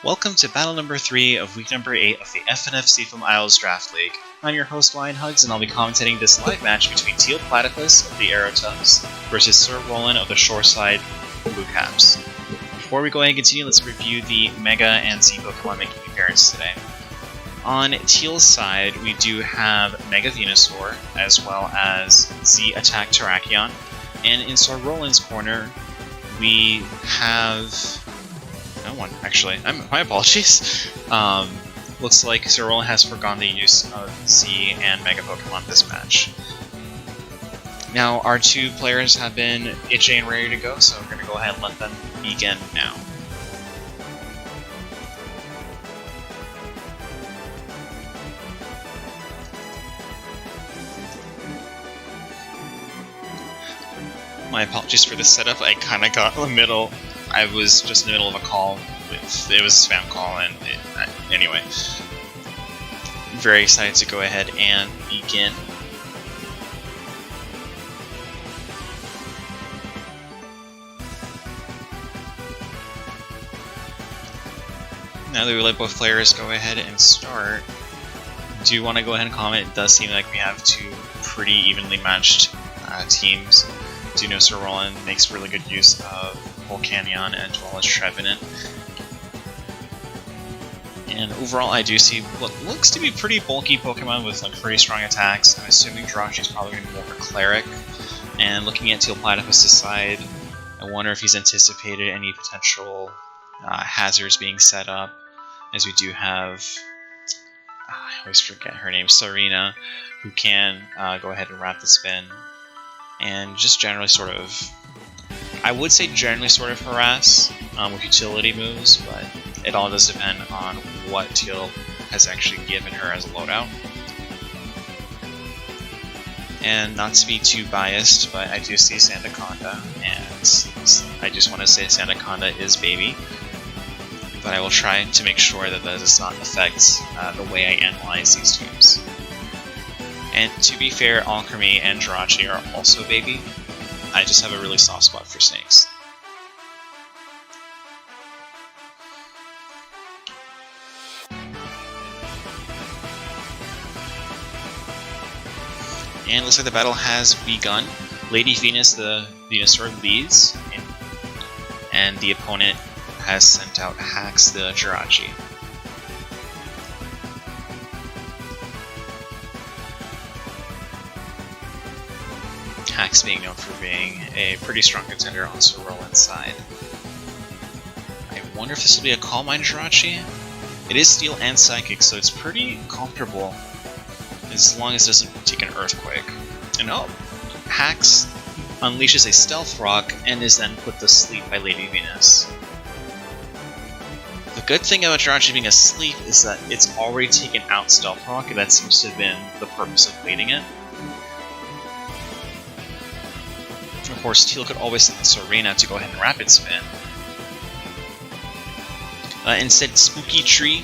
Welcome to battle number 3 of week number 8 of the FNF Seafoam Isles Draft League. I'm your host Ryan Huggs, and I'll be commentating this live match between Teal Platypus of the Aero Tuffs versus Sir Roland of the Shoreside Blue Caps. Before we go ahead and continue, let's review the Mega and Z Pokemon making appearance today. On Teal's side, we do have Mega Venusaur, as well as Z Attack Terrakion, and in Sir Roland's corner, we have no one, actually. My apologies. Looks like Sir Roland has forgone the use of Z and Mega Pokemon this match. Now, our two players have been itchy and ready to go, so we're going to go ahead and let them begin now. My apologies for the setup. I kind of got in the middle. I was just in the middle of a call. It was a spam call, and anyway. Very excited to go ahead and begin. Now that we let both players go ahead and start, do you want to go ahead and comment? It does seem like we have two pretty evenly matched teams. Do know Sir Roland makes really good use of Volcanion as well as Trevenant. And overall, I do see what looks to be pretty bulky Pokemon with like pretty strong attacks. I'm assuming Jirachi's probably going to be more of a Cleric. And looking at Teal Platypus' side, I wonder if he's anticipated any potential hazards being set up, as we do have, I always forget her name, Serena, who can go ahead and wrap the spin, and just generally sort of, I would say generally sort of harass with utility moves, but it all does depend on what Teal has actually given her as a loadout. And not to be too biased, but I do see Sandaconda, and I just want to say Sandaconda is baby. But I will try to make sure that that does not affect the way I analyze these teams. And to be fair, Alchemy and Jirachi are also baby. I just have a really soft spot for snakes. And it looks like the battle has begun. Lady Venus, the Venusaur, leads, and the opponent has sent out Hax, the Jirachi. Hax being known for being a pretty strong contender on Sir Roland's side. I wonder if this will be a Calm Mind Jirachi? It is Steel and Psychic, so it's pretty comfortable as long as it doesn't take an Earthquake. And oh, Hax unleashes a Stealth Rock and is then put to sleep by Lady Venus. The good thing about Jirachi being asleep is that it's already taken out Stealth Rock, and that seems to have been the purpose of leading it. Of course, Teal could always send Serena to go ahead and Rapid Spin. Instead, Spooky Tree,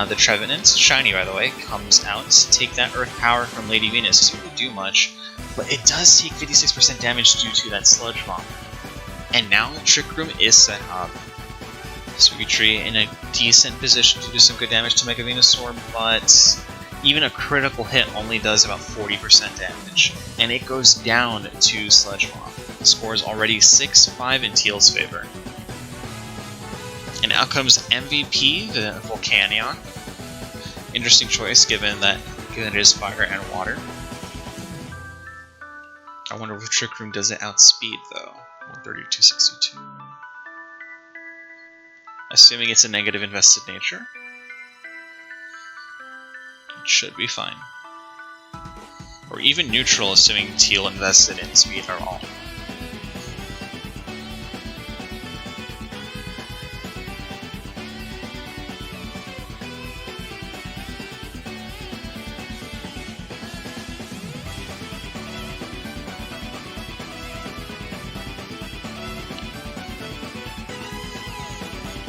the Trevenant, shiny by the way, comes out to take that Earth Power from Lady Venus. It doesn't really do much, but it does take 56% damage due to that Sludge Bomb. And now Trick Room is set up. Spooky Tree in a decent position to do some good damage to Mega Venusaur, but even a critical hit only does about 40% damage, and it goes down to Sludge Bomb. The score is already 6-5 in Teal's favor. And out comes MVP, the Volcanion. Interesting choice given that it is fire and water. I wonder if Trick Room does it outspeed though. 130 to 262. Assuming it's a negative invested nature, it should be fine. Or even neutral, assuming Teal invested in speed at all.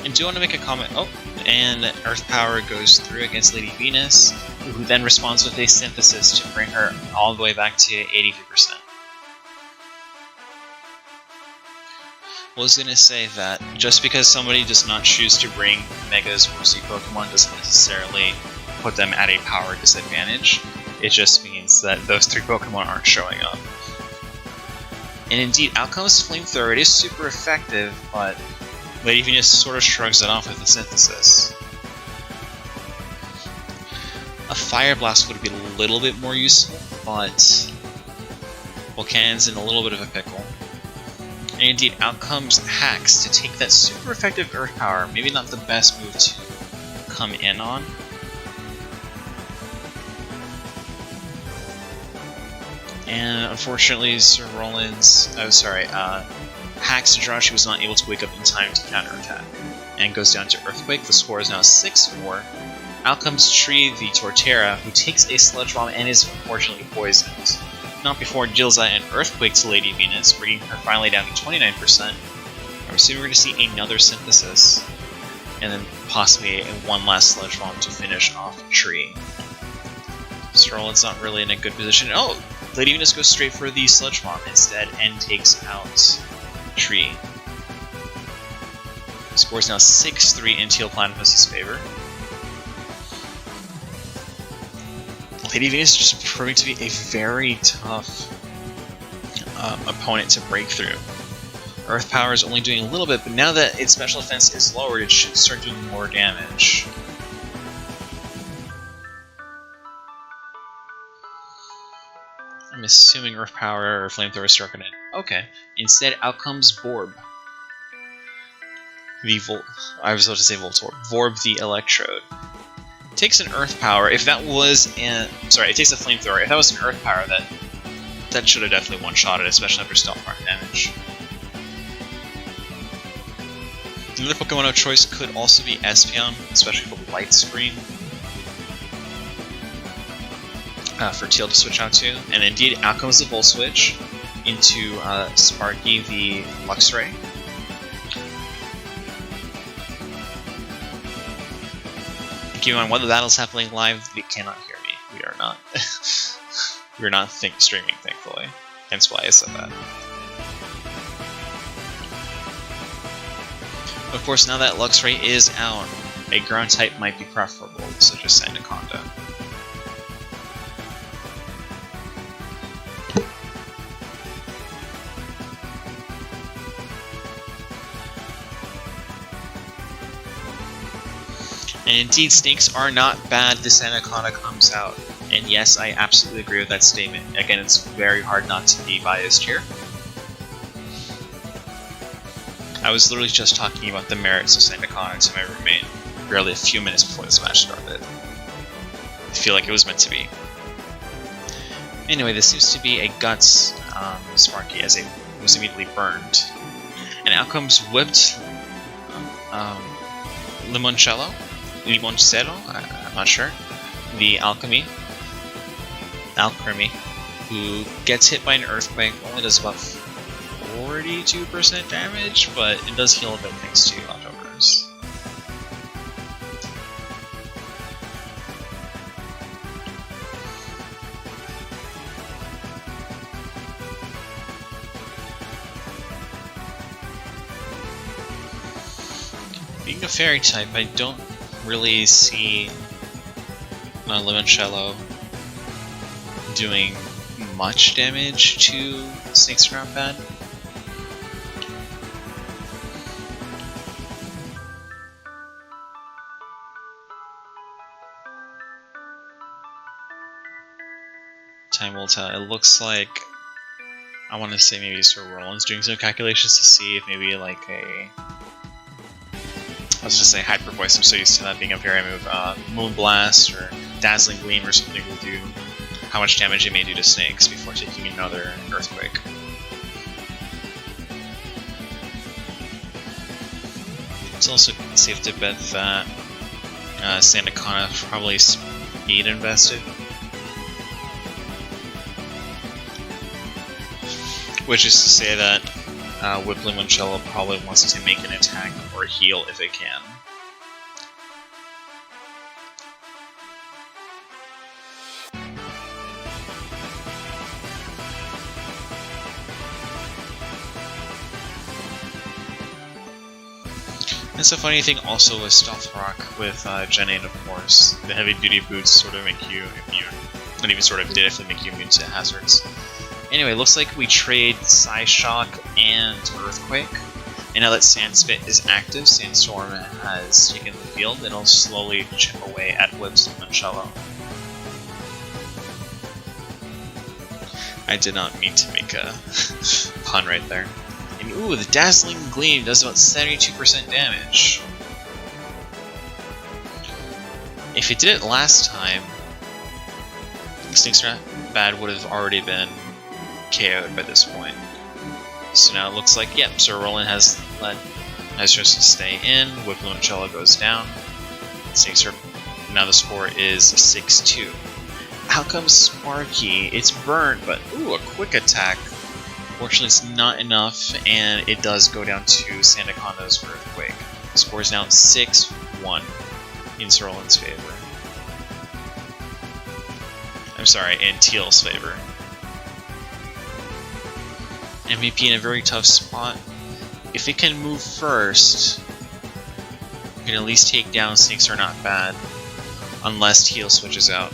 And do want to make a comment. Oh, and Earth Power goes through against Lady Venus, who then responds with a Synthesis to bring her all the way back to 83%. was going to say that just because somebody does not choose to bring Megas or Z Pokemon doesn't necessarily put them at a power disadvantage. It just means that those 3 Pokemon aren't showing up. And indeed, out comes Flamethrower. It is super effective, but Lady Venus sort of shrugs it off with the Synthesis. A Fire Blast would be a little bit more useful, but Volcannon's in a little bit of a pickle. And indeed, out comes Hacks to take that super effective Earth Power. Maybe not the best move to come in on. And unfortunately, Sir Roland's... Hacks Jirachi was not able to wake up in time to counterattack. And goes down to Earthquake. The score is now 6-4. Out comes Tree, the Torterra, who takes a Sludge Bomb and is unfortunately poisoned. Not before Jilza and Earthquake to Lady Venus, bringing her finally down to 29%. I'm assuming we're going to see another Synthesis. And then possibly one last Sludge Bomb to finish off Tree. Sir Roland's not really in a good position. Oh! Lady Venus goes straight for the Sludge Bomb instead and takes out Tree. The score is now 6-3 in Teal Platypus's favor. Lady Venus is just proving to be a very tough opponent to break through. Earth Power is only doing a little bit, but now that its special defense is lowered, it should start doing more damage. I'm assuming Earth Power or Flamethrower is striking it. Okay. Instead, out comes Vorb. I was about to say Voltorb. Vorb the Electrode. Takes an Earth Power. If that was it takes a Flamethrower. If that was an Earth Power, that should have definitely one-shotted, especially after Stealth Rock damage. Another Pokemon of choice could also be Espeon, especially for Light Screen. For Teal to switch out to. And indeed, out comes the Volt Switch into Sparky the Luxray. Keep in mind, while the battle's happening live, they cannot hear me. We are not. We're not streaming, thankfully. Hence why I said that. Of course, now that Luxray is out, a ground type might be preferable, such as Sandaconda. And indeed, snakes are not bad. This Anaconda comes out. And yes, I absolutely agree with that statement. Again, it's very hard not to be biased here. I was literally just talking about the merits of Sandaconda to my roommate barely a few minutes before this match started. I feel like it was meant to be. Anyway, this seems to be a Guts Sparky, as it was immediately burned. And out comes Whipped Limoncello, I'm not sure. The Alchemy, who gets hit by an Earthquake, only does about 42% damage, but it does heal a bit thanks to leftovers. Being a fairy type, I don't really see Limoncello doing much damage to Snake's ground pad. Time will tell. It looks like, I want to say maybe Sir Roland's doing some calculations to see if maybe like a, let's just say Hyper Voice, I'm so used to that being a fairy move, Moonblast or Dazzling Gleam or something will do, how much damage it may do to snakes before taking another Earthquake. It's also safe to bet that Sandaconda is probably speed invested. Which is to say that Limoncello probably wants to make an attack or heal if it can. That's a funny thing also with Stealth Rock with Gen 8, of course. The heavy duty boots sort of make you immune. Not even sort of did actually make you immune to hazards. Anyway, looks like we trade Psyshock and Earthquake. And now that Sandspit is active, Sandstorm has taken the field and it'll slowly chip away at Whip's Limoncello. I did not mean to make a pun right there. And ooh, the Dazzling Gleam does about 72% damage. If it did it last time, Stinks Not Bad would have already been KO'd by this point. So now it looks like, yep, Sir Roland has let Ezreus stay in, Whip Limoncello goes down. Now the score is 6-2. Out comes Sparky, it's burned, but ooh, a quick attack. Fortunately, it's not enough, and it does go down to Sandaconda's Earthquake. The score is now 6-1 in Sir Roland's favor. I'm sorry, in Teal's favor. MVP in a very tough spot. If it can move first, it can at least take down Snakes Are Not Bad, unless Teal switches out.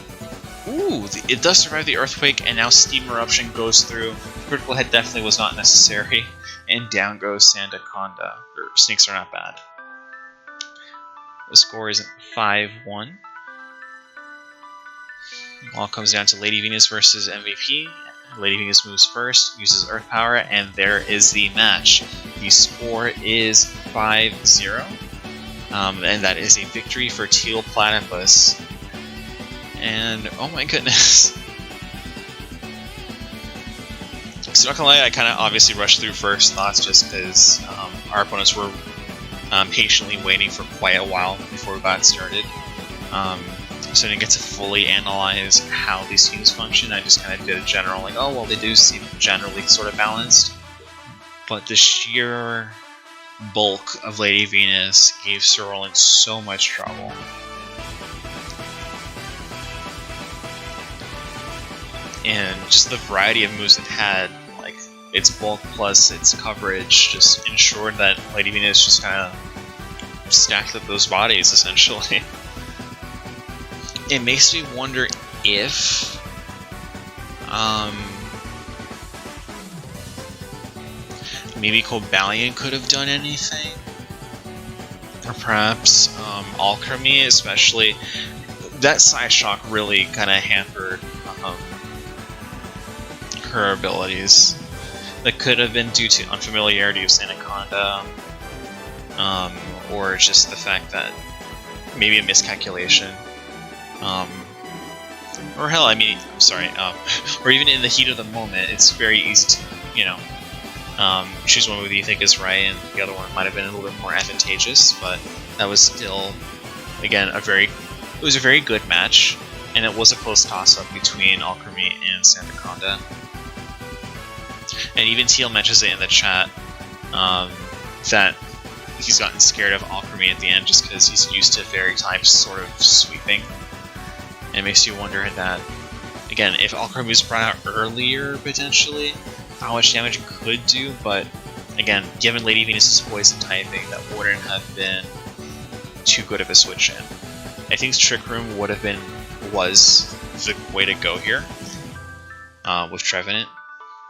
Ooh, it does survive the Earthquake, and now Steam Eruption goes through. Critical Hit definitely was not necessary, and down goes Sandaconda, or Snakes Are Not Bad. The score is 5-1. All comes down to Lady Venus versus MVP. Lady Venus moves first, uses Earth Power, and there is the match. The score is 5-0, and that is a victory for Teal Platypus. And oh my goodness. So not gonna lie, I kind of obviously rushed through first thoughts just because our opponents were patiently waiting for quite a while before we got started. So I didn't get to fully analyze how these teams function. I just kind of did a general, like, oh, well, they do seem generally sort of balanced. But the sheer bulk of Lady Venus gave Sir Roland so much trouble. And just the variety of moves it had, like its bulk plus its coverage, just ensured that Lady Venus just kind of stacked up those bodies, essentially. It makes me wonder if maybe Cobalion could have done anything, or perhaps Alchemy, especially that Psyshock really kind of hampered her abilities. That could have been due to unfamiliarity of Sandaconda, or just the fact that maybe a miscalculation. Or hell, I mean, I'm sorry, or even in the heat of the moment, it's very easy to, you know, choose one move you think is right, and the other one might have been a little bit more advantageous, but that was still, again, it was a very good match, and it was a close toss-up between Alchemy and Sandaconda. And even Teal mentions it in the chat, that he's gotten scared of Alchemy at the end just because he's used to fairy types sort of sweeping. And it makes you wonder that, again, if Alchemy was brought out earlier, potentially, how much damage it could do, but again, given Lady Venus' poison typing, that wouldn't have been too good of a switch in. I think Trick Room was the way to go here, with Trevenant.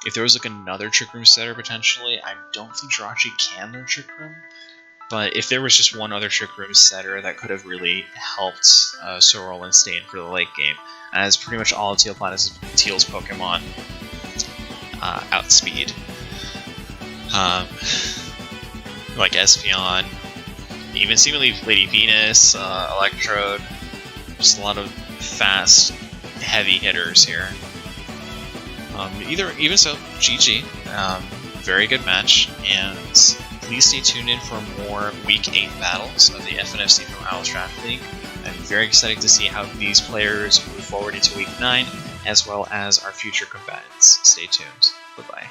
If there was like another Trick Room setter, potentially, I don't think Jirachi can learn Trick Room. But if there was just one other Trick Room setter that could have really helped Sir Roland stay in for the late game, as pretty much all of Teal's Pokemon outspeed. Like Espeon, even seemingly Lady Venus, Electrode, just a lot of fast, heavy hitters here. Even so, GG. Very good match, and please stay tuned in for more Week 8 battles of the FNF Seafoam Owls Draft League. I'm very excited to see how these players move forward into Week 9, as well as our future combatants. Stay tuned. Bye-bye.